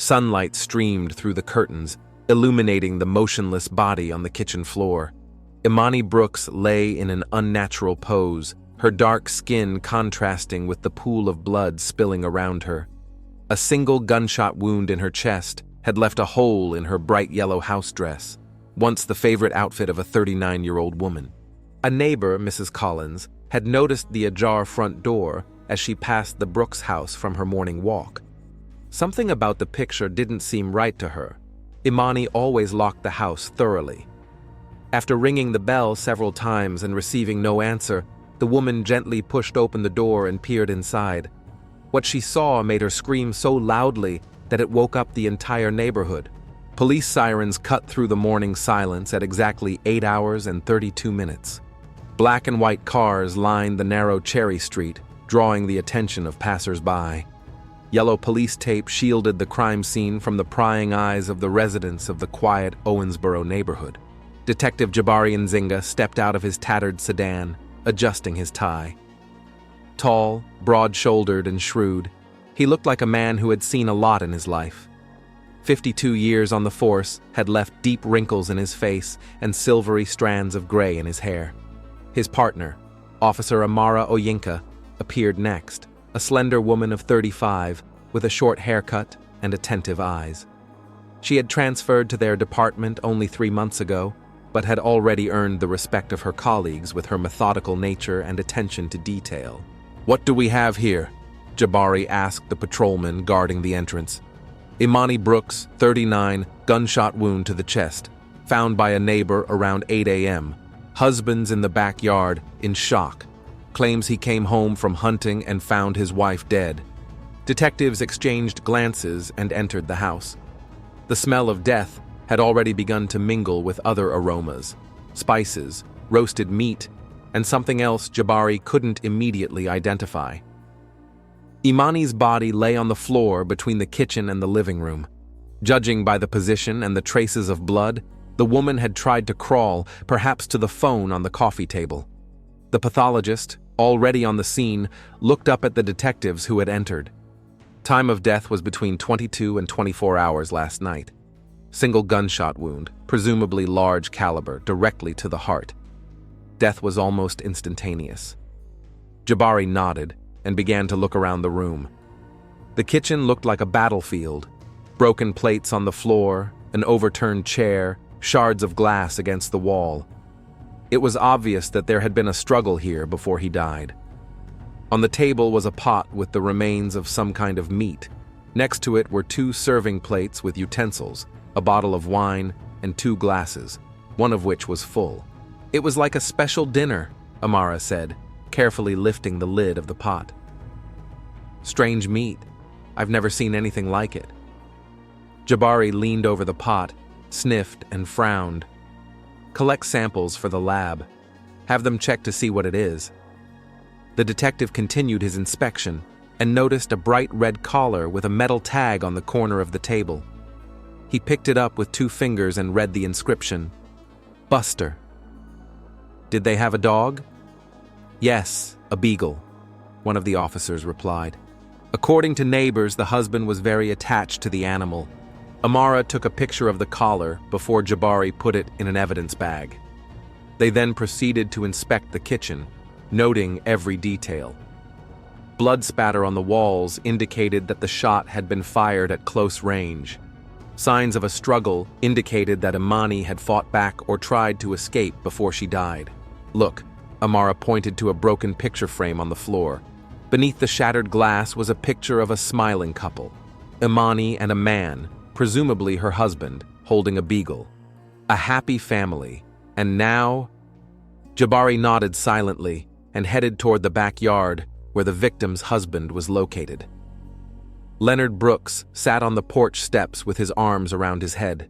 Sunlight streamed through the curtains, illuminating the motionless body on the kitchen floor. Imani Brooks lay in an unnatural pose, her dark skin contrasting with the pool of blood spilling around her. A single gunshot wound in her chest had left a hole in her bright yellow house dress, once the favorite outfit of a 39-year-old woman. A neighbor, Mrs. Collins, had noticed the ajar front door as she passed the Brooks house from her morning walk. Something about the picture didn't seem right to her. Imani always locked the house thoroughly. After ringing the bell several times and receiving no answer, the woman gently pushed open the door and peered inside. What she saw made her scream so loudly that it woke up the entire neighborhood. Police sirens cut through the morning silence at exactly 8 hours and 32 minutes. Black and white cars lined the narrow Cherry Street, drawing the attention of passers-by. Yellow police tape shielded the crime scene from the prying eyes of the residents of the quiet Owensboro neighborhood. Detective Jabari Nzinga stepped out of his tattered sedan, adjusting his tie. Tall, broad-shouldered, and shrewd, he looked like a man who had seen a lot in his life. 52 years on the force had left deep wrinkles in his face and silvery strands of gray in his hair. His partner, Officer Amara Oyinka, appeared next, a slender woman of 35 with a short haircut and attentive eyes. She had transferred to their department only 3 months ago, but had already earned the respect of her colleagues with her methodical nature and attention to detail. "What do we have here?" Jabari asked the patrolman guarding the entrance. Imani Brooks, 39, gunshot wound to the chest, found by a neighbor around 8 a.m. Husband's in the backyard, in shock. Claims he came home from hunting and found his wife dead. Detectives exchanged glances and entered the house. The smell of death had already begun to mingle with other aromas, spices, roasted meat, and something else Jabari couldn't immediately identify. Imani's body lay on the floor between the kitchen and the living room. Judging by the position and the traces of blood, the woman had tried to crawl, perhaps to the phone on the coffee table. The pathologist, already on the scene, looked up at the detectives who had entered. Time of death was between 22 and 24 hours last night. Single gunshot wound, presumably large caliber, directly to the heart. Death was almost instantaneous. Jabari nodded and began to look around the room. The kitchen looked like a battlefield. Broken plates on the floor, an overturned chair, shards of glass against the wall. It was obvious that there had been a struggle here before he died. On the table was a pot with the remains of some kind of meat. Next to it were 2 serving plates with utensils, a bottle of wine, and 2 glasses, one of which was full. "It was like a special dinner," Amara said, carefully lifting the lid of the pot. "Strange meat. I've never seen anything like it." Jabari leaned over the pot, sniffed, and frowned. "Collect samples for the lab. Have them check to see what it is." The detective continued his inspection and noticed a bright red collar with a metal tag on the corner of the table. He picked it up with 2 fingers and read the inscription, "Buster." "Did they have a dog?" "Yes, a beagle," one of the officers replied. According to neighbors, the husband was very attached to the animal. Amara took a picture of the collar before Jabari put it in an evidence bag. They then proceeded to inspect the kitchen, noting every detail. Blood spatter on the walls indicated that the shot had been fired at close range. Signs of a struggle indicated that Imani had fought back or tried to escape before she died. "Look," Amara pointed to a broken picture frame on the floor. Beneath the shattered glass was a picture of a smiling couple, Imani and a man, presumably her husband, holding a beagle. A happy family. And now? Jabari nodded silently and headed toward the backyard where the victim's husband was located. Leonard Brooks sat on the porch steps with his arms around his head.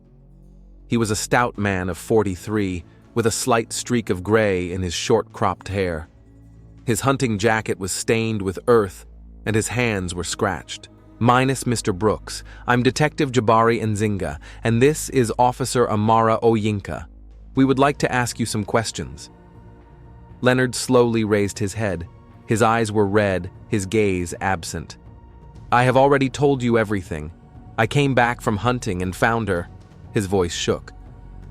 He was a stout man of 43, with a slight streak of gray in his short-cropped hair. His hunting jacket was stained with earth, and his hands were scratched. "Minus Mr. Brooks, I'm Detective Jabari Nzinga, and this is Officer Amara Oyinka. We would like to ask you some questions." Leonard slowly raised his head. His eyes were red, his gaze absent. "I have already told you everything. I came back from hunting and found her. His voice shook.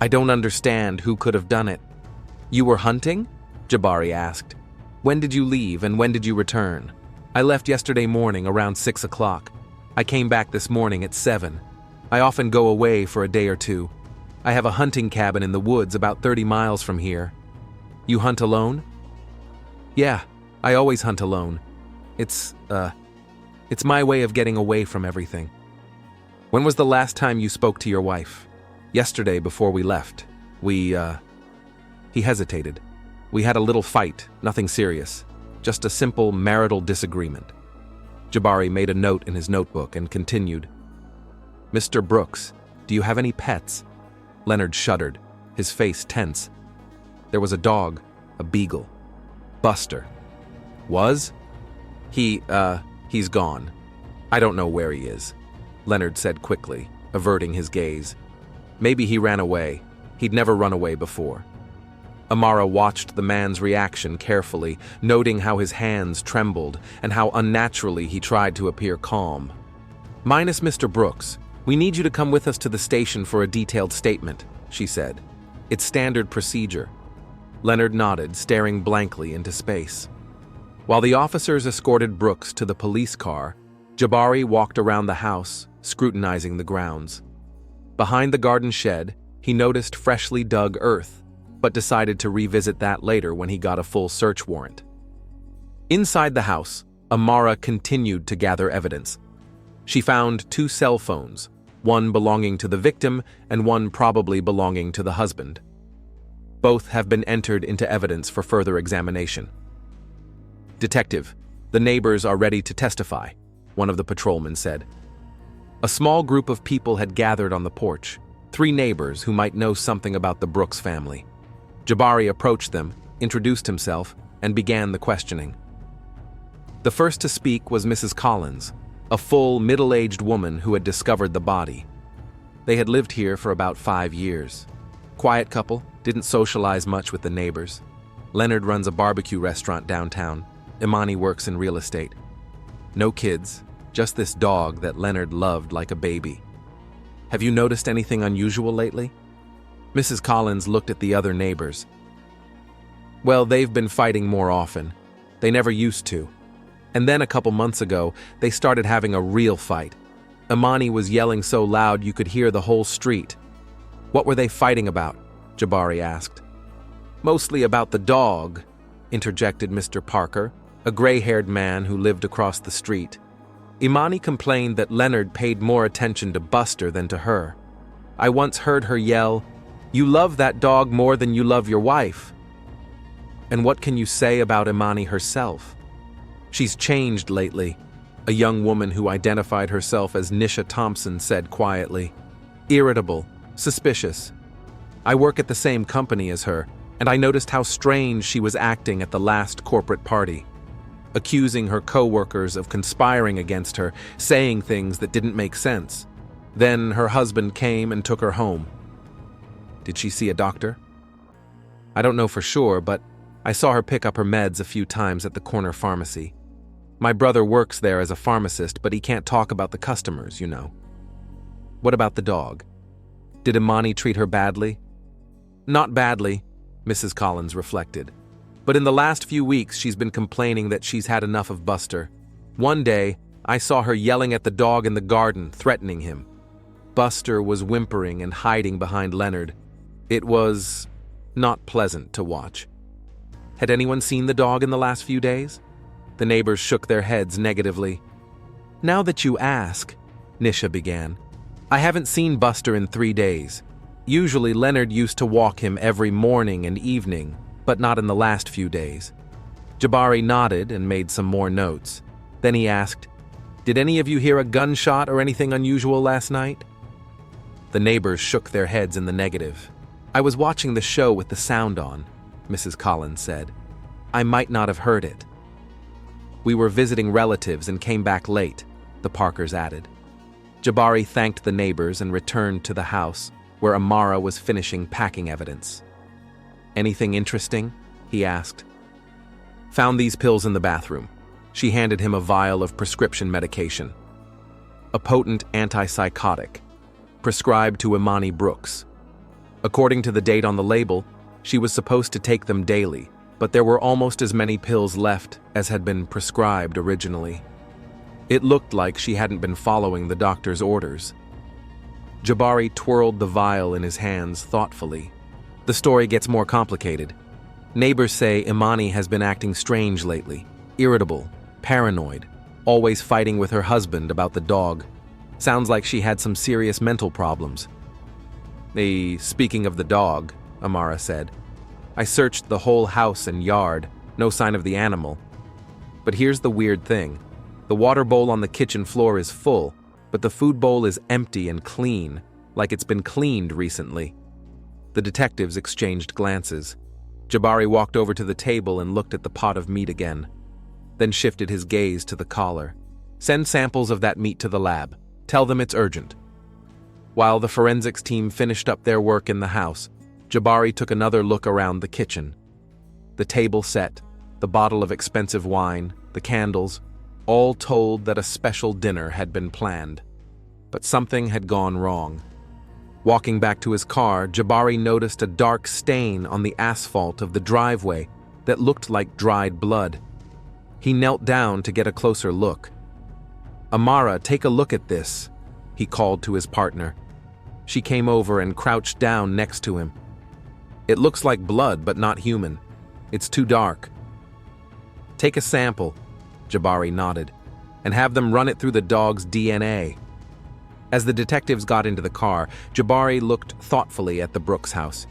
I don't understand who could have done it. You were hunting? Jabari asked. When did you leave and when did you return? I left yesterday morning around 6 o'clock. I came back this morning at 7. I often go away for a day or two. I have a hunting cabin in the woods about 30 miles from here. You hunt alone? Yeah, I always hunt alone. It's my way of getting away from everything. When was the last time you spoke to your wife? Yesterday before we left. He hesitated. We had a little fight, nothing serious. Just a simple marital disagreement. Jabari made a note in his notebook and continued. Mr. Brooks, do you have any pets? Leonard shuddered, his face tense. There was a dog, a beagle. Buster. Was? He's gone. I don't know where he is, Leonard said quickly, averting his gaze. Maybe he ran away. He'd never run away before. Amara watched the man's reaction carefully, noting how his hands trembled and how unnaturally he tried to appear calm. Minus Mr. Brooks, we need you to come with us to the station for a detailed statement, she said. It's standard procedure. Leonard nodded, staring blankly into space. While the officers escorted Brooks to the police car, Jabari walked around the house, scrutinizing the grounds. Behind the garden shed, he noticed freshly dug earth, but decided to revisit that later when he got a full search warrant. Inside the house, Amara continued to gather evidence. She found 2 cell phones, one belonging to the victim and one probably belonging to the husband. Both have been entered into evidence for further examination. Detective, the neighbors are ready to testify, one of the patrolmen said. A small group of people had gathered on the porch, 3 neighbors who might know something about the Brooks family. Jabari approached them, introduced himself, and began the questioning. The first to speak was Mrs. Collins, a full, middle-aged woman who had discovered the body. They had lived here for about 5 years. Quiet couple, didn't socialize much with the neighbors. Leonard runs a barbecue restaurant downtown. Imani works in real estate. No kids, just this dog that Leonard loved like a baby. Have you noticed anything unusual lately? Mrs. Collins looked at the other neighbors. Well, they've been fighting more often. They never used to. And then a couple months ago, they started having a real fight. Imani was yelling so loud you could hear the whole street. What were they fighting about? Jabari asked. Mostly about the dog, interjected Mr. Parker, a gray-haired man who lived across the street. Imani complained that Leonard paid more attention to Buster than to her. I once heard her yell, "You love that dog more than you love your wife." And what can you say about Imani herself? She's changed lately, a young woman who identified herself as Nisha Thompson said quietly. Irritable, suspicious. I work at the same company as her, and I noticed how strange she was acting at the last corporate party, accusing her co-workers of conspiring against her, saying things that didn't make sense. Then her husband came and took her home. Did she see a doctor? I don't know for sure, but I saw her pick up her meds a few times at the corner pharmacy. My brother works there as a pharmacist, but he can't talk about the customers, you know. What about the dog? Did Imani treat her badly? Not badly, Mrs. Collins reflected. But in the last few weeks, she's been complaining that she's had enough of Buster. One day, I saw her yelling at the dog in the garden, threatening him. Buster was whimpering and hiding behind Leonard. It was not pleasant to watch. Had anyone seen the dog in the last few days? The neighbors shook their heads negatively. Now that you ask, Nisha began, I haven't seen Buster in 3 days. Usually Leonard used to walk him every morning and evening, but not in the last few days. Jabari nodded and made some more notes. Then he asked, Did any of you hear a gunshot or anything unusual last night? The neighbors shook their heads in the negative. I was watching the show with the sound on, Mrs. Collins said. I might not have heard it. We were visiting relatives and came back late, the Parkers added. Jabari thanked the neighbors and returned to the house, where Amara was finishing packing evidence. Anything interesting? He asked. Found these pills in the bathroom. She handed him a vial of prescription medication. a potent antipsychotic, prescribed to Imani Brooks. According to the date on the label, she was supposed to take them daily, but there were almost as many pills left as had been prescribed originally. It looked like she hadn't been following the doctor's orders. Jabari twirled the vial in his hands thoughtfully. The story gets more complicated. Neighbors say Imani has been acting strange lately, irritable, paranoid, always fighting with her husband about the dog. Sounds like she had some serious mental problems. Speaking of the dog, Amara said, I searched the whole house and yard, no sign of the animal. But here's the weird thing. The water bowl on the kitchen floor is full, but the food bowl is empty and clean, like it's been cleaned recently. The detectives exchanged glances. Jabari walked over to the table and looked at the pot of meat again, then shifted his gaze to the collar. Send samples of that meat to the lab. Tell them it's urgent. While the forensics team finished up their work in the house, Jabari took another look around the kitchen. The table set, the bottle of expensive wine, the candles, all told that a special dinner had been planned. But something had gone wrong. Walking back to his car, Jabari noticed a dark stain on the asphalt of the driveway that looked like dried blood. He knelt down to get a closer look. Amara, take a look at this, he called to his partner. She came over and crouched down next to him. It looks like blood, but not human. It's too dark. Take a sample, Jabari nodded, and have them run it through the dog's DNA. As the detectives got into the car, Jabari looked thoughtfully at the Brooks house.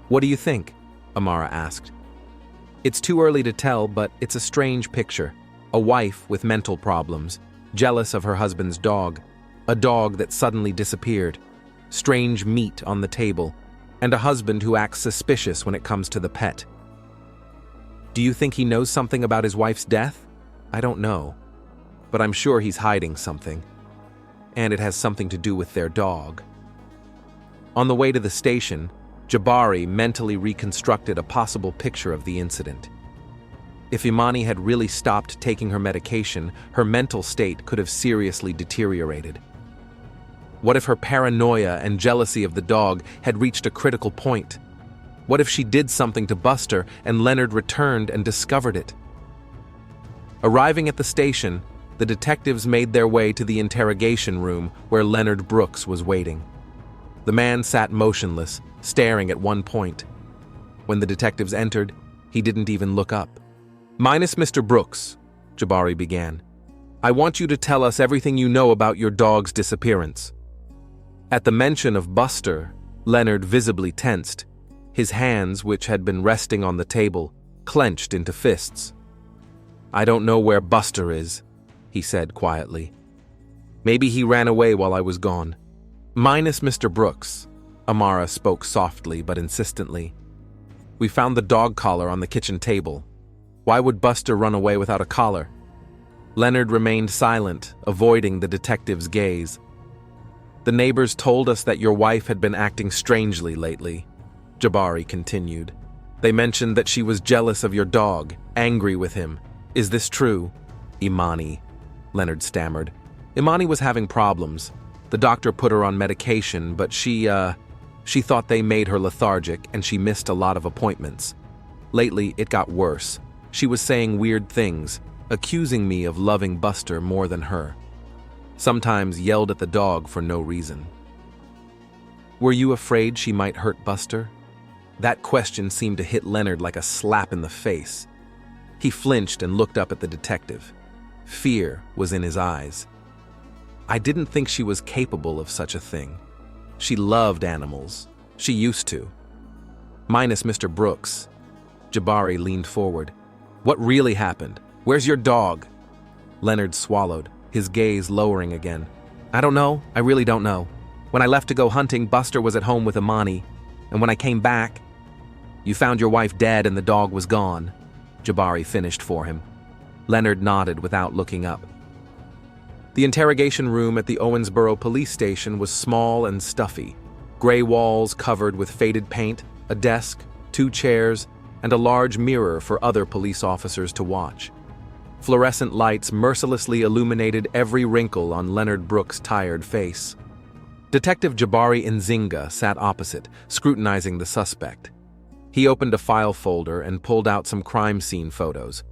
What do you think? Amara asked. It's too early to tell, but it's a strange picture. A wife with mental problems, jealous of her husband's dog, a dog that suddenly disappeared, strange meat on the table, and a husband who acts suspicious when it comes to the pet. Do you think he knows something about his wife's death? I don't know, but I'm sure he's hiding something. And it has something to do with their dog. On the way to the station, Jabari mentally reconstructed a possible picture of the incident. If Imani had really stopped taking her medication, her mental state could have seriously deteriorated. What if her paranoia and jealousy of the dog had reached a critical point? What if she did something to Buster and Leonard returned and discovered it? Arriving at the station, the detectives made their way to the interrogation room where Leonard Brooks was waiting. The man sat motionless, staring at one point. When the detectives entered, he didn't even look up. Minus Mr. Brooks, Jabari began. I want you to tell us everything you know about your dog's disappearance. At the mention of Buster, Leonard visibly tensed. His hands, which had been resting on the table, clenched into fists. I don't know where Buster is, he said quietly. Maybe he ran away while I was gone. Minus Mr. Brooks, Amara spoke softly but insistently. We found the dog collar on the kitchen table. Why would Buster run away without a collar? Leonard remained silent, avoiding the detective's gaze. The neighbors told us that your wife had been acting strangely lately, Jabari continued. They mentioned that she was jealous of your dog, angry with him. Is this true? Imani, Leonard stammered. Imani was having problems. The doctor put her on medication, but she thought they made her lethargic and she missed a lot of appointments. Lately, it got worse. She was saying weird things, accusing me of loving Buster more than her. Sometimes yelled at the dog for no reason. Were you afraid she might hurt Buster? That question seemed to hit Leonard like a slap in the face. He flinched and looked up at the detective. Fear was in his eyes. I didn't think she was capable of such a thing. She loved animals. She used to. Minus Mr. Brooks. Jabari leaned forward. What really happened? Where's your dog? Leonard swallowed, his gaze lowering again. I don't know. I really don't know. When I left to go hunting, Buster was at home with Imani. And when I came back, you found your wife dead and the dog was gone. Jabari finished for him. Leonard nodded without looking up. The interrogation room at the Owensboro police station was small and stuffy. Gray walls covered with faded paint, a desk, 2 chairs, and a large mirror for other police officers to watch. Fluorescent lights mercilessly illuminated every wrinkle on Leonard Brooks' tired face. Detective Jabari Nzinga sat opposite, scrutinizing the suspect. He opened a file folder and pulled out some crime scene photos.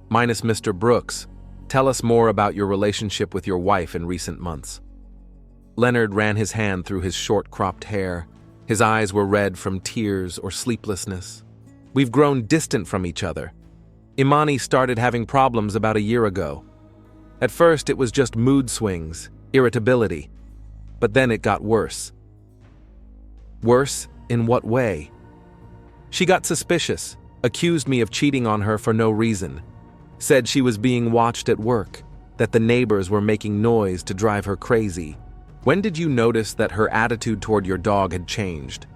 "Minus Mr. Brooks, tell us more about your relationship with your wife in recent months." Leonard ran his hand through his short-cropped hair. His eyes were red from tears or sleeplessness. "We've grown distant from each other. Imani started having problems about a year ago. At first, it was just mood swings, irritability. But then it got worse." "Worse? In what way?" "She got suspicious, accused me of cheating on her for no reason. Said she was being watched at work, that the neighbors were making noise to drive her crazy." "When did you notice that her attitude toward your dog had changed?"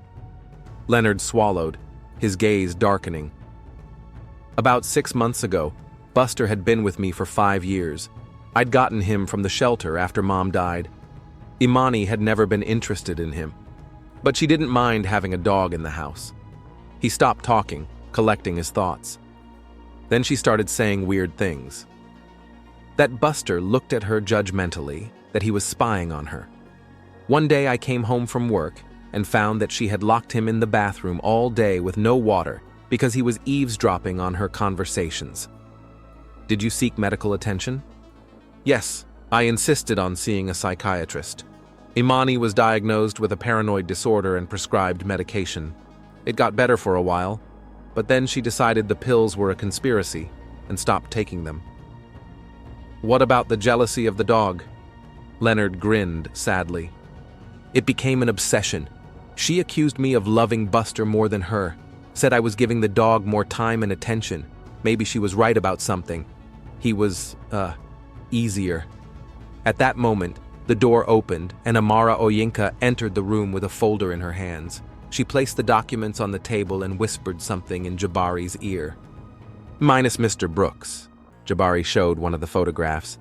Leonard swallowed, his gaze darkening. "About 6 months ago, Buster had been with me for 5 years. I'd gotten him from the shelter after Mom died. Imani had never been interested in him, but she didn't mind having a dog in the house." He stopped talking, collecting his thoughts. Then she started saying weird things. That Buster looked at her judgmentally, that he was spying on her. "One day I came home from work and found that she had locked him in the bathroom all day with no water because he was eavesdropping on her conversations." "Did you seek medical attention?" "Yes, I insisted on seeing a psychiatrist. Imani was diagnosed with a paranoid disorder and prescribed medication. It got better for a while, but then she decided the pills were a conspiracy and stopped taking them." "What about the jealousy of the dog?" Leonard grinned sadly. "It became an obsession. She accused me of loving Buster more than her, said I was giving the dog more time and attention. Maybe she was right about something. He was, easier." At that moment, the door opened and Amara Oyinka entered the room with a folder in her hands. She placed the documents on the table and whispered something in Jabari's ear. "Minus Mr. Brooks." Jabari showed one of the photographs.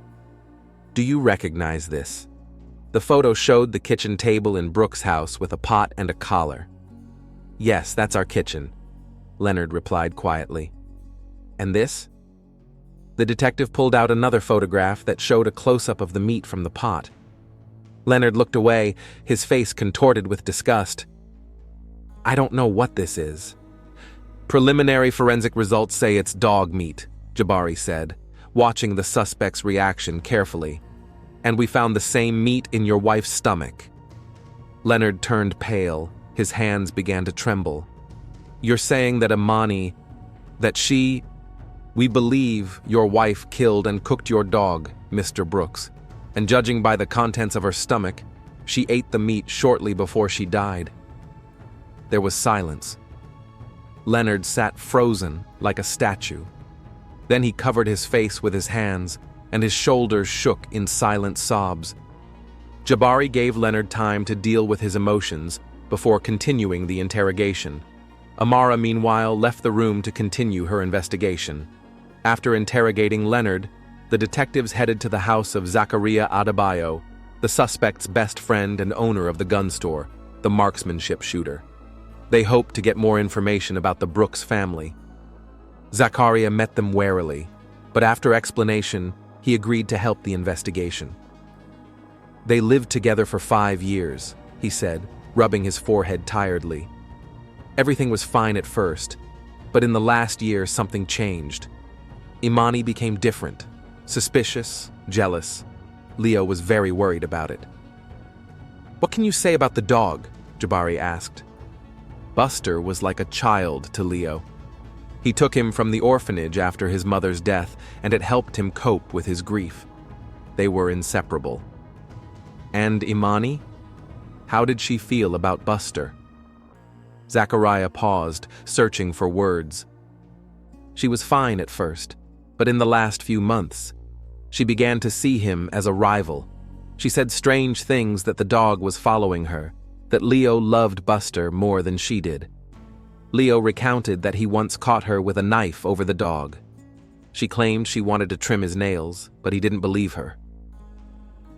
"Do you recognize this?" The photo showed the kitchen table in Brooks' house with a pot and a collar. "Yes, that's our kitchen," Leonard replied quietly. "And this?" The detective pulled out another photograph that showed a close-up of the meat from the pot. Leonard looked away, his face contorted with disgust. "I don't know what this is." "Preliminary forensic results say it's dog meat," Jabari said, watching the suspect's reaction carefully. "And we found the same meat in your wife's stomach." Leonard turned pale, his hands began to tremble. "You're saying that Imani, that she... We believe your wife killed and cooked your dog, Mr. Brooks, and judging by the contents of her stomach, she ate the meat shortly before she died." There was silence. Leonard sat frozen like a statue. Then he covered his face with his hands, and his shoulders shook in silent sobs. Jabari gave Leonard time to deal with his emotions before continuing the interrogation. Amara, meanwhile, left the room to continue her investigation. After interrogating Leonard, the detectives headed to the house of Zakaria Adebayo, the suspect's best friend and owner of the gun store, the marksmanship shooter. They hoped to get more information about the Brooks family. Zakaria met them warily, but after explanation, he agreed to help the investigation. "They lived together for 5 years," he said, rubbing his forehead tiredly. "Everything was fine at first, but in the last year something changed. Imani became different, suspicious, jealous. Leo was very worried about it." "What can you say about the dog?" Jabari asked. "Buster was like a child to Leo. He took him from the orphanage after his mother's death, and it helped him cope with his grief. They were inseparable." "And Imani? How did she feel about Buster?" Zachariah paused, searching for words. "She was fine at first, but in the last few months, she began to see him as a rival. She said strange things that the dog was following her, that Leo loved Buster more than she did. Leo recounted that he once caught her with a knife over the dog. She claimed she wanted to trim his nails, but he didn't believe her.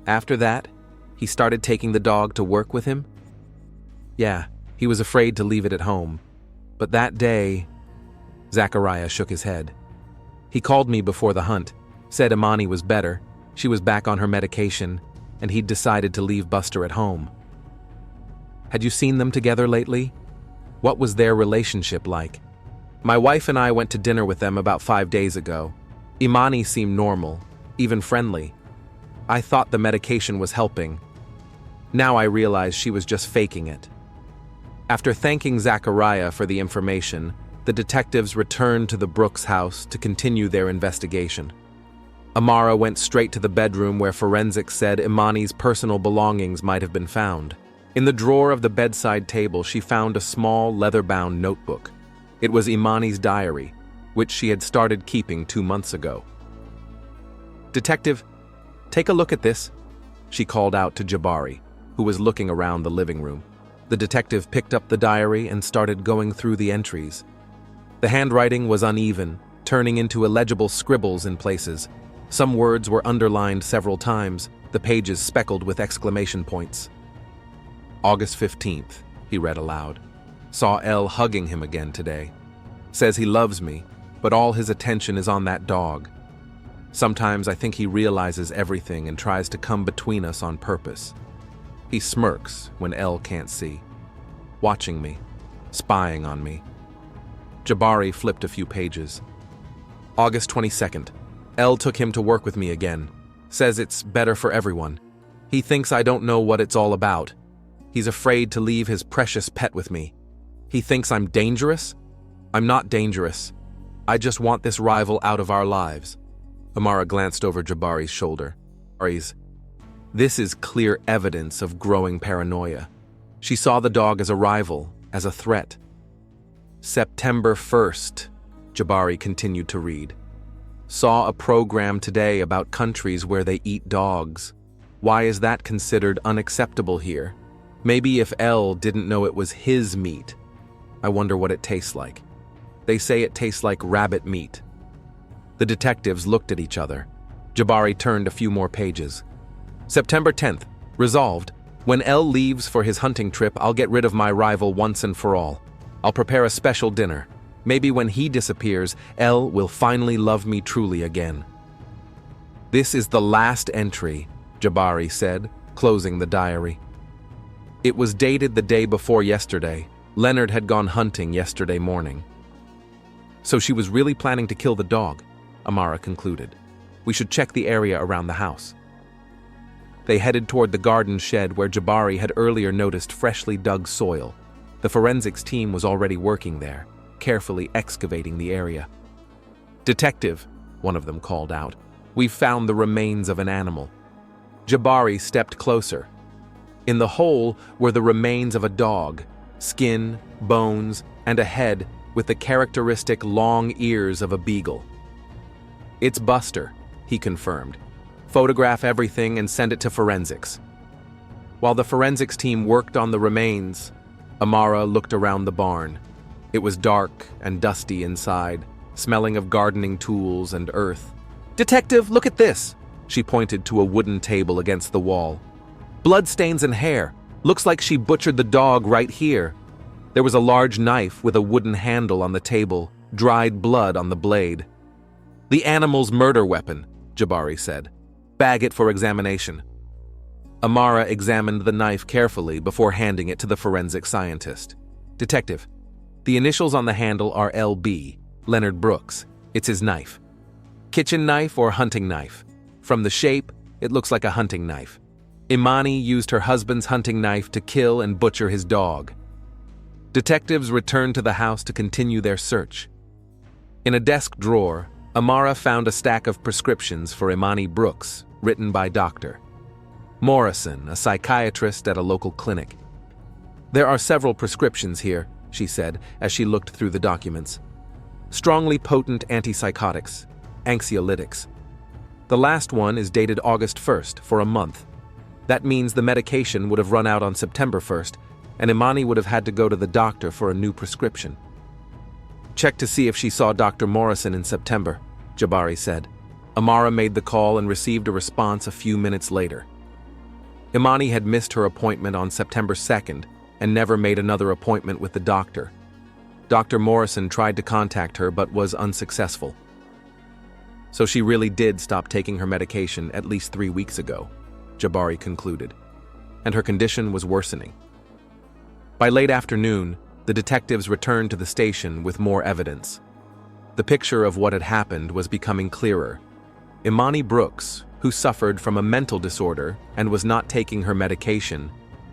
After that, he started taking the dog to work with him. Yeah, he was afraid to leave it at home. But that day, Zachariah shook his head. He called me before the hunt, said Imani was better, she was back on her medication, and he'd decided to leave Buster at home. Had you seen them together lately? What was their relationship like? My wife and I went to dinner with them about 5 days ago. Imani seemed normal, even friendly. I thought the medication was helping. Now I realize she was just faking it. After thanking Zachariah for the information, the detectives returned to the Brooks house to continue their investigation. Amara went straight to the bedroom where forensics said Imani's personal belongings might have been found. In the drawer of the bedside table, she found a small leather-bound notebook. It was Imani's diary, which she had started keeping 2 months ago. "Detective, take a look at this," she called out to Jabari, who was looking around the living room. The detective picked up the diary and started going through the entries. The handwriting was uneven, turning into illegible scribbles in places. Some words were underlined several times, the pages speckled with exclamation points. "August 15th, he read aloud. "Saw Elle hugging him again today. Says he loves me, but all his attention is on that dog. Sometimes I think he realizes everything and tries to come between us on purpose. He smirks when Elle can't see. Watching me, spying on me." Jabari flipped a few pages. "August 22nd. Elle took him to work with me again. Says it's better for everyone. He thinks I don't know what it's all about. He's afraid to leave his precious pet with me. He thinks I'm dangerous? I'm not dangerous. I just want this rival out of our lives." Amara glanced over Jabari's shoulder. This is clear evidence of growing paranoia. She saw the dog as a rival, as a threat. "September 1st, Jabari continued to read. "Saw a program today about countries where they eat dogs. Why is that considered unacceptable here? Maybe if Elle didn't know it was his meat. I wonder what it tastes like. They say it tastes like rabbit meat." The detectives looked at each other. Jabari turned a few more pages. "September 10th, resolved. When Elle leaves for his hunting trip, I'll get rid of my rival once and for all. I'll prepare a special dinner. Maybe when he disappears, Elle will finally love me truly again." "This is the last entry," Jabari said, closing the diary. It was dated the day before yesterday. Leonard had gone hunting yesterday morning. "So she was really planning to kill the dog," Amara concluded. "We should check the area around the house." They headed toward the garden shed where Jabari had earlier noticed freshly dug soil. The forensics team was already working there, carefully excavating the area. "Detective," one of them called out, "we've found the remains of an animal." Jabari stepped closer. In the hole were the remains of a dog, skin, bones, and a head with the characteristic long ears of a beagle. "It's Buster," he confirmed. "Photograph everything and send it to forensics." While the forensics team worked on the remains, Amara looked around the barn. It was dark and dusty inside, smelling of gardening tools and earth. "Detective, look at this!" She pointed to a wooden table against the wall. "Bloodstains and hair. Looks like she butchered the dog right here." There was a large knife with a wooden handle on the table, dried blood on the blade. "The animal's murder weapon," Jabari said. "Bag it for examination." Amara examined the knife carefully before handing it to the forensic scientist. "Detective, the initials on the handle are LB, Leonard Brooks. It's his knife. Kitchen knife or hunting knife? From the shape, it looks like a hunting knife. Imani used her husband's hunting knife to kill and butcher his dog." Detectives returned to the house to continue their search. In a desk drawer, Amara found a stack of prescriptions for Imani Brooks, written by Dr. Morrison, a psychiatrist at a local clinic. "There are several prescriptions here," she said as she looked through the documents. "Strongly potent antipsychotics, anxiolytics. The last one is dated August 1st for a month. That means the medication would have run out on September 1st, and Imani would have had to go to the doctor for a new prescription." "Check to see if she saw Dr. Morrison in September," Jabari said. Amara made the call and received a response a few minutes later. Imani had missed her appointment on September 2nd and never made another appointment with the doctor. Dr. Morrison tried to contact her but was unsuccessful. So she really did stop taking her medication at least 3 weeks ago, Jabari concluded, and her condition was worsening. By late afternoon, the detectives returned to the station with more evidence. The picture of what had happened was becoming clearer. Imani Brooks, who suffered from a mental disorder and was not taking her medication,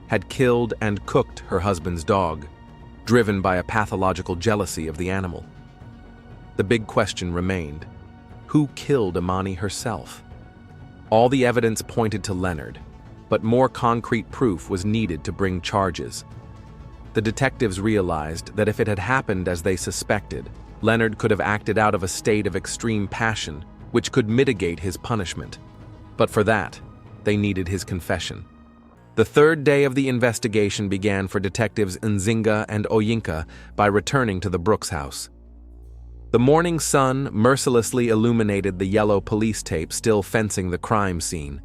had killed and cooked her husband's dog, driven by a pathological jealousy of the animal. The big question remained: who killed Imani herself? All the evidence pointed to Leonard, but more concrete proof was needed to bring charges. The detectives realized that if it had happened as they suspected, Leonard could have acted out of a state of extreme passion, which could mitigate his punishment. But for that, they needed his confession. The third day of the investigation began for detectives Nzinga and Oyinka by returning to the Brooks house. The morning sun mercilessly illuminated the yellow police tape still fencing the crime scene.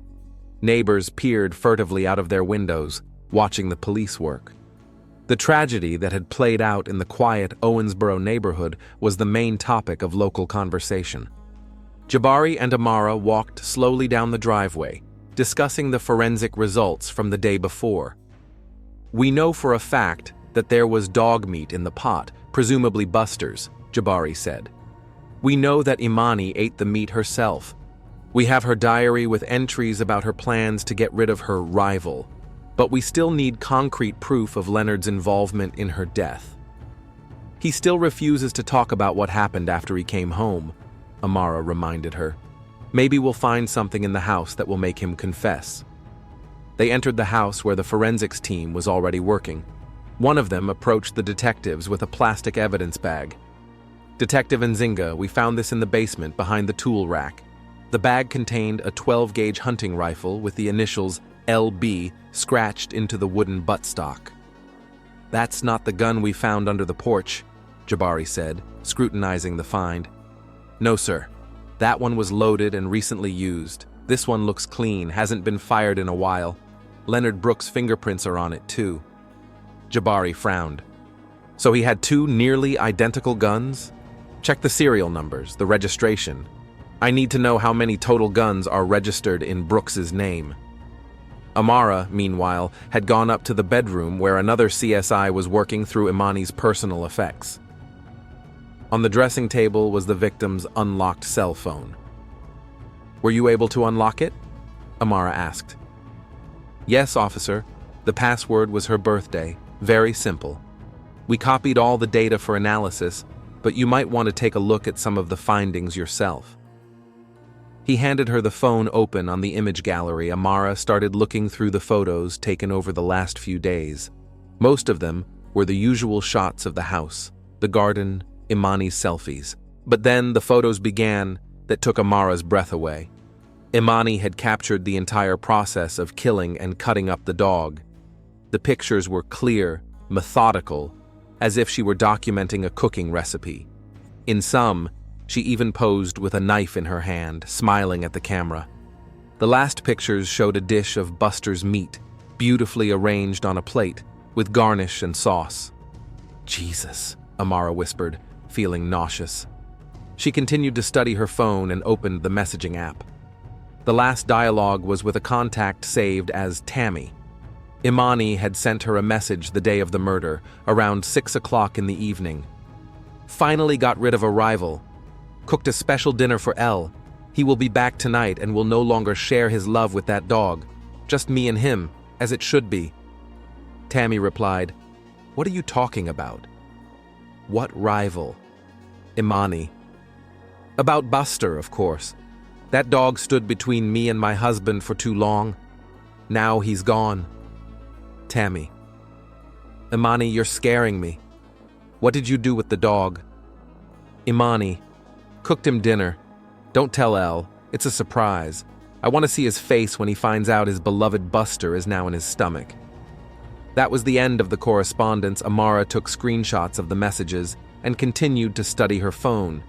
Neighbors peered furtively out of their windows, watching the police work. The tragedy that had played out in the quiet Owensboro neighborhood was the main topic of local conversation. Jabari and Amara walked slowly down the driveway, discussing the forensic results from the day before. "We know for a fact that there was dog meat in the pot, presumably Buster's," Jabari said. "We know that Imani ate the meat herself. We have her diary with entries about her plans to get rid of her rival. But we still need concrete proof of Leonard's involvement in her death." "He still refuses to talk about what happened after he came home," Amara reminded her. "Maybe we'll find something in the house that will make him confess." They entered the house where the forensics team was already working. One of them approached the detectives with a plastic evidence bag. "Detective Nzinga, we found this in the basement behind the tool rack." The bag contained a 12-gauge hunting rifle with the initials LB scratched into the wooden buttstock. "That's not the gun we found under the porch," Jabari said, scrutinizing the find. "No, sir. That one was loaded and recently used. This one looks clean, hasn't been fired in a while. Leonard Brooks' fingerprints are on it, too." Jabari frowned. "So he had 2 nearly identical guns? Check the serial numbers, the registration. I need to know how many total guns are registered in Brooks's name." Amara, meanwhile, had gone up to the bedroom where another CSI was working through Imani's personal effects. On the dressing table was the victim's unlocked cell phone. "Were you able to unlock it?" Amara asked. "Yes, officer. The password was her birthday. Very simple. We copied all the data for analysis, but you might want to take a look at some of the findings yourself." He handed her the phone open on the image gallery. Amara started looking through the photos taken over the last few days. Most of them were the usual shots of the house, the garden, Imani's selfies. But then the photos began that took Amara's breath away. Imani had captured the entire process of killing and cutting up the dog. The pictures were clear, methodical, as if she were documenting a cooking recipe. In some, she even posed with a knife in her hand, smiling at the camera. The last pictures showed a dish of Buster's meat, beautifully arranged on a plate, with garnish and sauce. "Jesus," Amara whispered, feeling nauseous. She continued to study her phone and opened the messaging app. The last dialogue was with a contact saved as Tammy. Imani had sent her a message the day of the murder, around 6 o'clock in the evening. "Finally got rid of a rival. Cooked a special dinner for Elle. He will be back tonight and will no longer share his love with that dog. Just me and him, as it should be." Tammy replied, "What are you talking about?" "What rival?" "Imani." "About Buster, of course. That dog stood between me and my husband for too long. Now he's gone." Tammy. "Imani, you're scaring me. What did you do with the dog?" Imani. "Cooked him dinner. Don't tell Elle. It's a surprise. I want to see his face when he finds out his beloved Buster is now in his stomach." That was the end of the correspondence. Amara took screenshots of the messages and continued to study her phone.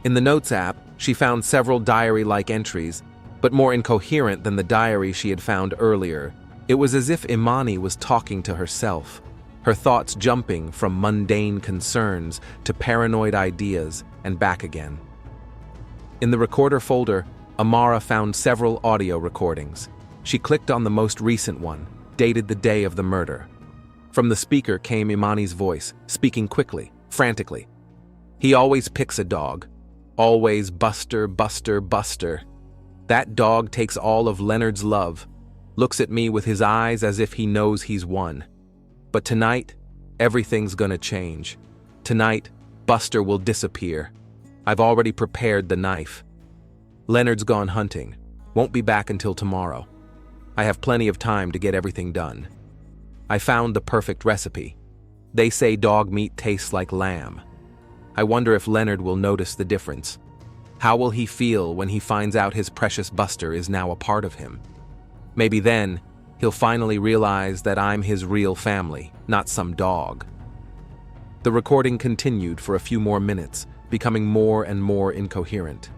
In the Notes app, she found several diary-like entries, but more incoherent than the diary she had found earlier. It was as if Imani was talking to herself, her thoughts jumping from mundane concerns to paranoid ideas and back again. In the recorder folder, Amara found several audio recordings. She clicked on the most recent one, dated the day of the murder. From the speaker came Imani's voice, speaking quickly, frantically. "He always picks a dog. Always Buster, Buster, Buster. That dog takes all of Leonard's love. Looks at me with his eyes as if he knows he's won. But tonight, everything's gonna change. Tonight, Buster will disappear. I've already prepared the knife. Leonard's gone hunting. Won't be back until tomorrow. I have plenty of time to get everything done. I found the perfect recipe. They say dog meat tastes like lamb. I wonder if Leonard will notice the difference. How will he feel when he finds out his precious Buster is now a part of him? Maybe then, he'll finally realize that I'm his real family, not some dog." The recording continued for a few more minutes, becoming more and more incoherent.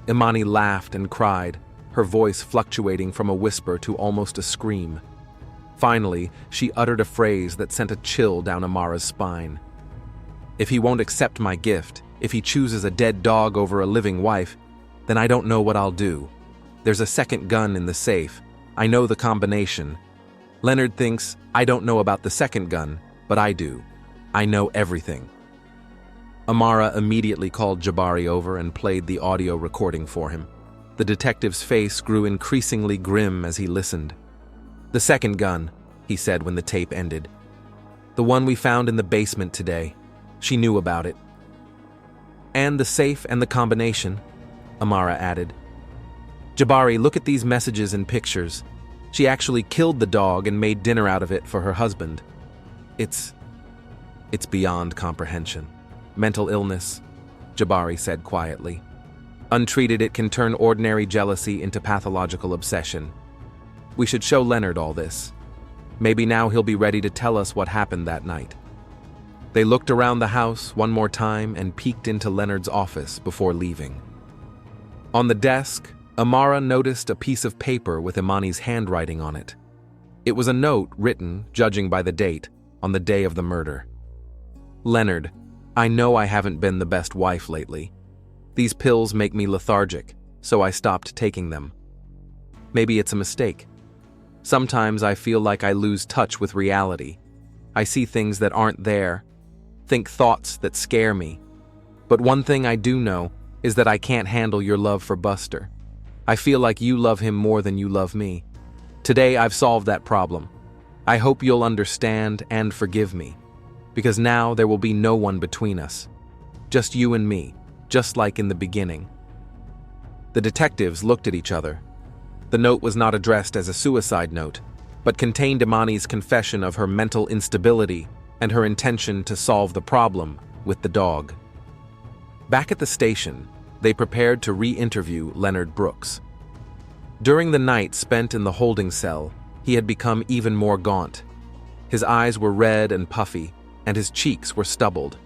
Imani laughed and cried, her voice fluctuating from a whisper to almost a scream. Finally, she uttered a phrase that sent a chill down Amara's spine. "If he won't accept my gift, if he chooses a dead dog over a living wife, then I don't know what I'll do. There's a second gun in the safe. I know the combination. Leonard thinks I don't know about the second gun, but I do. I know everything." Amara immediately called Jabari over and played the audio recording for him. The detective's face grew increasingly grim as he listened. "The second gun," he said when the tape ended. "The one we found in the basement today. She knew about it. And the safe and the combination," Amara added. "Jabari, look at these messages and pictures. She actually killed the dog and made dinner out of it for her husband. It's beyond comprehension. Mental illness," Jabari said quietly. "Untreated, it can turn ordinary jealousy into pathological obsession. We should show Leonard all this. Maybe now he'll be ready to tell us what happened that night." They looked around the house one more time and peeked into Leonard's office before leaving. On the desk, Amara noticed a piece of paper with Imani's handwriting on it. It was a note written, judging by the date, on the day of the murder. "Leonard, I know I haven't been the best wife lately. These pills make me lethargic, so I stopped taking them. Maybe it's a mistake. Sometimes I feel like I lose touch with reality. I see things that aren't there, think thoughts that scare me. But one thing I do know is that I can't handle your love for Buster. I feel like you love him more than you love me. Today I've solved that problem. I hope you'll understand and forgive me, because now there will be no one between us. Just you and me, just like in the beginning." The detectives looked at each other. The note was not addressed as a suicide note, but contained Imani's confession of her mental instability and her intention to solve the problem with the dog. Back at the station, they prepared to re-interview Leonard Brooks. During the night spent in the holding cell, he had become even more gaunt. His eyes were red and puffy, and his cheeks were stubbled.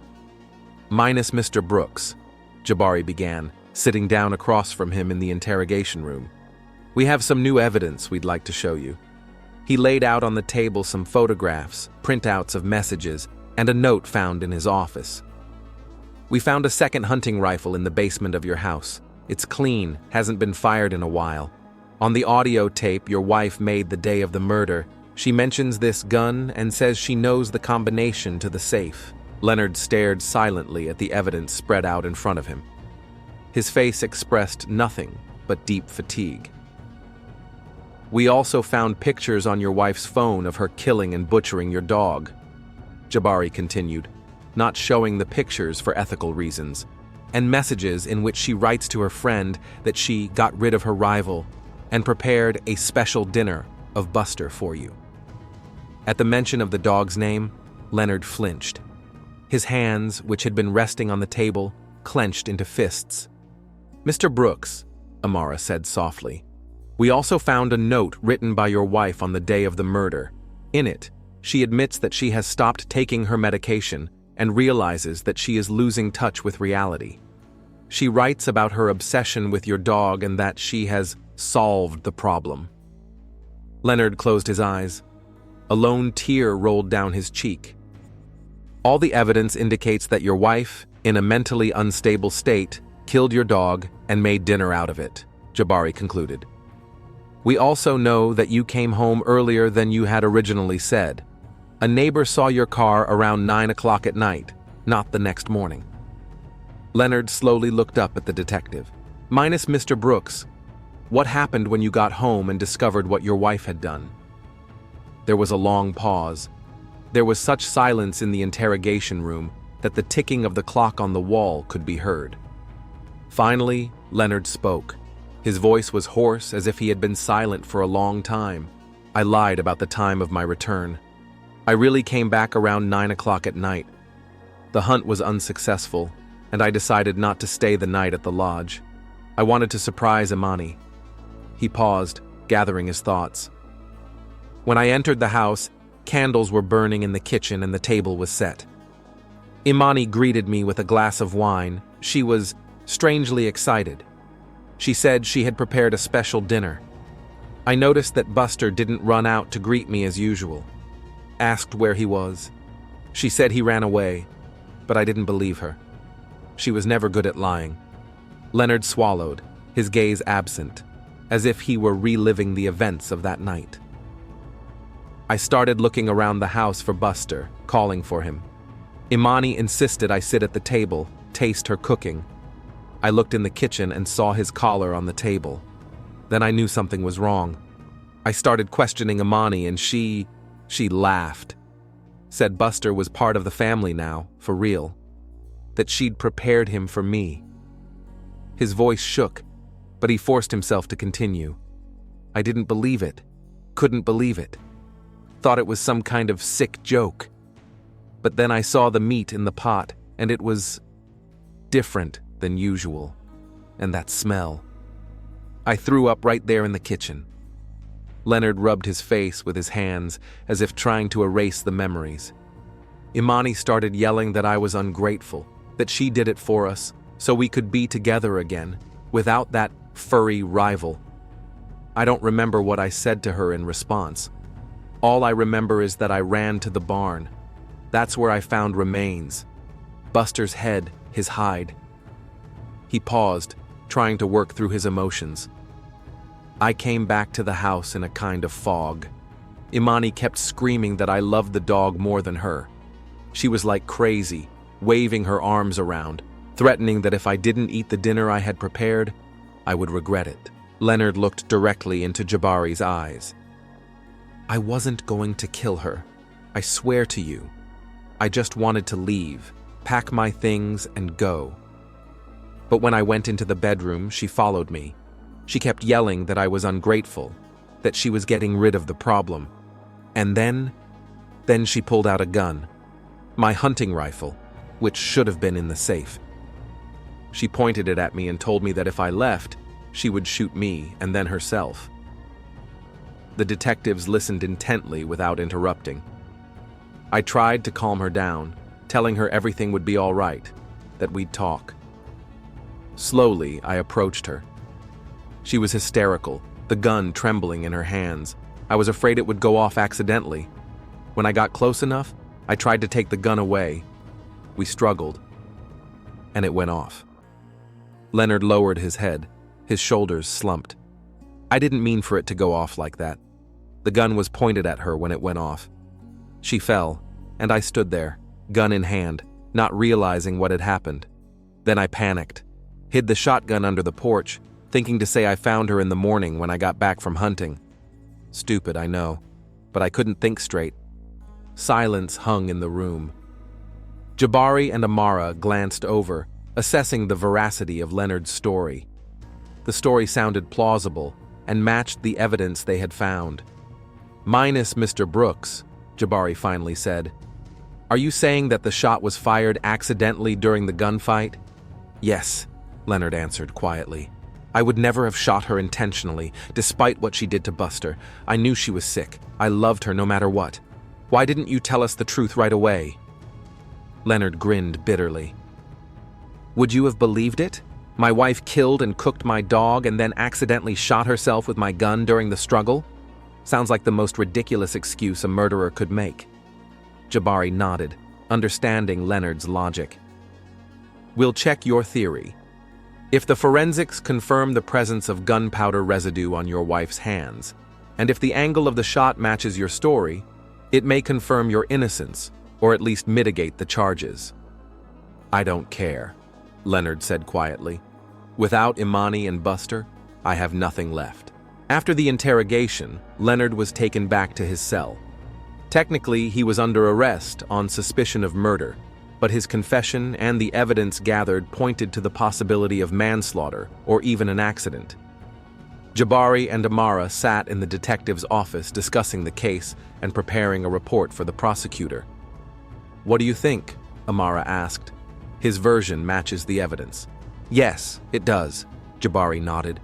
"Minus Mr. Brooks," Jabari began, sitting down across from him in the interrogation room. "We have some new evidence we'd like to show you." He laid out on the table some photographs, printouts of messages, and a note found in his office. "We found a second hunting rifle in the basement of your house. It's clean, hasn't been fired in a while. On the audio tape your wife made the day of the murder, she mentions this gun and says she knows the combination to the safe." Leonard stared silently at the evidence spread out in front of him. His face expressed nothing but deep fatigue. "We also found pictures on your wife's phone of her killing and butchering your dog," Jabari continued, not showing the pictures for ethical reasons, "and messages in which she writes to her friend that she got rid of her rival and prepared a special dinner of Buster for you." At the mention of the dog's name, Leonard flinched. His hands, which had been resting on the table, clenched into fists. "Mr. Brooks," Amara said softly, "we also found a note written by your wife on the day of the murder. In it, she admits that she has stopped taking her medication and realizes that she is losing touch with reality. She writes about her obsession with your dog and that she has solved the problem." Leonard closed his eyes. A lone tear rolled down his cheek. "All the evidence indicates that your wife, in a mentally unstable state, killed your dog, and made dinner out of it, Jabari concluded. We also know that you came home earlier than you had originally said. A neighbor saw your car around 9 o'clock at night, not the next morning. Leonard slowly looked up at the detective. Minus Mr. Brooks, what happened when you got home and discovered what your wife had done? There was a long pause. There was such silence in the interrogation room that the ticking of the clock on the wall could be heard. Finally, Leonard spoke. His voice was hoarse, as if he had been silent for a long time. I lied about the time of my return. I really came back around 9 o'clock at night. The hunt was unsuccessful, and I decided not to stay the night at the lodge. I wanted to surprise Imani. He paused, gathering his thoughts. When I entered the house, candles were burning in the kitchen and the table was set. Imani greeted me with a glass of wine. She was strangely excited. She said she had prepared a special dinner. I noticed that Buster didn't run out to greet me as usual. Asked where he was. She said he ran away, but I didn't believe her. She was never good at lying. Leonard swallowed, his gaze absent, as if he were reliving the events of that night. I started looking around the house for Buster, calling for him. Imani insisted I sit at the table, taste her cooking. I looked in the kitchen and saw his collar on the table. Then I knew something was wrong. I started questioning Imani and she laughed. Said Buster was part of the family now, for real. That she'd prepared him for me. His voice shook, but he forced himself to continue. I didn't believe it. Couldn't believe it. Thought it was some kind of sick joke. But then I saw the meat in the pot, and it was different than usual. And that smell. I threw up right there in the kitchen. Leonard rubbed his face with his hands, as if trying to erase the memories. Imani started yelling that I was ungrateful, that she did it for us, so we could be together again, without that furry rival. I don't remember what I said to her in response. All I remember is that I ran to the barn. That's where I found remains. Buster's head, his hide. He paused, trying to work through his emotions. I came back to the house in a kind of fog. Imani kept screaming that I loved the dog more than her. She was like crazy, waving her arms around, threatening that if I didn't eat the dinner I had prepared, I would regret it. Leonard looked directly into Jabari's eyes. I wasn't going to kill her. I swear to you. I just wanted to leave, pack my things, and go. But when I went into the bedroom, she followed me. She kept yelling that I was ungrateful, that she was getting rid of the problem. And then she pulled out a gun, my hunting rifle, which should have been in the safe. She pointed it at me and told me that if I left, she would shoot me and then herself. The detectives listened intently without interrupting. I tried to calm her down, telling her everything would be all right, that we'd talk. Slowly, I approached her. She was hysterical, the gun trembling in her hands. I was afraid it would go off accidentally. When I got close enough, I tried to take the gun away. We struggled, and it went off. Leonard lowered his head, his shoulders slumped. I didn't mean for it to go off like that. The gun was pointed at her when it went off. She fell, and I stood there, gun in hand, not realizing what had happened. Then I panicked, hid the shotgun under the porch, thinking to say I found her in the morning when I got back from hunting. Stupid, I know, but I couldn't think straight. Silence hung in the room. Jabari and Amara glanced over, assessing the veracity of Leonard's story. The story sounded plausible and matched the evidence they had found. Minus Mr. Brooks, Jabari finally said. Are you saying that the shot was fired accidentally during the gunfight? Yes, Leonard answered quietly. I would never have shot her intentionally, despite what she did to Buster. I knew she was sick. I loved her no matter what. Why didn't you tell us the truth right away? Leonard grinned bitterly. Would you have believed it? My wife killed and cooked my dog and then accidentally shot herself with my gun during the struggle? Sounds like the most ridiculous excuse a murderer could make. Jabari nodded, understanding Leonard's logic. We'll check your theory. If the forensics confirm the presence of gunpowder residue on your wife's hands, and if the angle of the shot matches your story, it may confirm your innocence, or at least mitigate the charges. I don't care, Leonard said quietly. Without Imani and Buster, I have nothing left. After the interrogation, Leonard was taken back to his cell. Technically, he was under arrest on suspicion of murder, but his confession and the evidence gathered pointed to the possibility of manslaughter or even an accident. Jabari and Amara sat in the detective's office discussing the case and preparing a report for the prosecutor. "What do you think?" Amara asked. His version matches the evidence. "Yes, it does," Jabari nodded.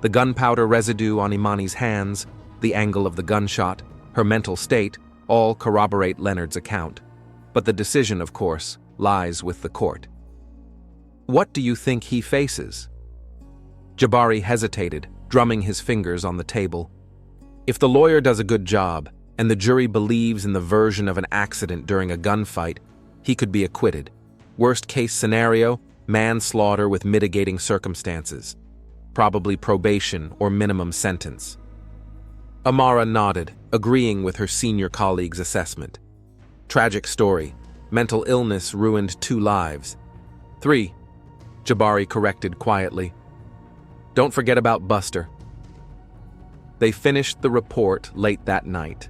The gunpowder residue on Imani's hands, the angle of the gunshot, her mental state, all corroborate Leonard's account. But the decision, of course, lies with the court. "What do you think he faces?" Jabari hesitated, drumming his fingers on the table. If the lawyer does a good job, and the jury believes in the version of an accident during a gunfight, he could be acquitted. Worst-case scenario, manslaughter with mitigating circumstances. Probably probation or minimum sentence. Amara nodded, agreeing with her senior colleague's assessment. Tragic story. Mental illness ruined 2 lives. 3, Jabari corrected quietly. Don't forget about Buster. They finished the report late that night.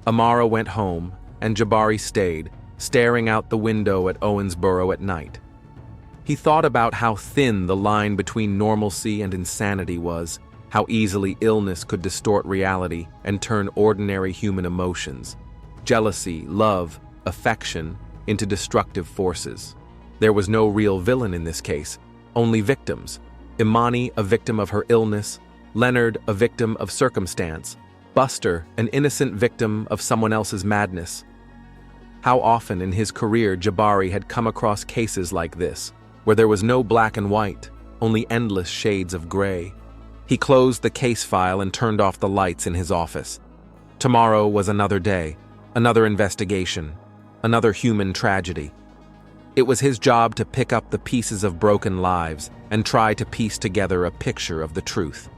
Amara went home, and Jabari stayed, staring out the window at Owensboro at night. He thought about how thin the line between normalcy and insanity was, how easily illness could distort reality and turn ordinary human emotions, jealousy, love, affection, into destructive forces. There was no real villain in this case, only victims. Imani, a victim of her illness, Leonard, a victim of circumstance, Buster, an innocent victim of someone else's madness. How often in his career Jabari had come across cases like this, where there was no black and white, only endless shades of gray. He closed the case file and turned off the lights in his office. Tomorrow was another day, another investigation, another human tragedy. It was his job to pick up the pieces of broken lives and try to piece together a picture of the truth.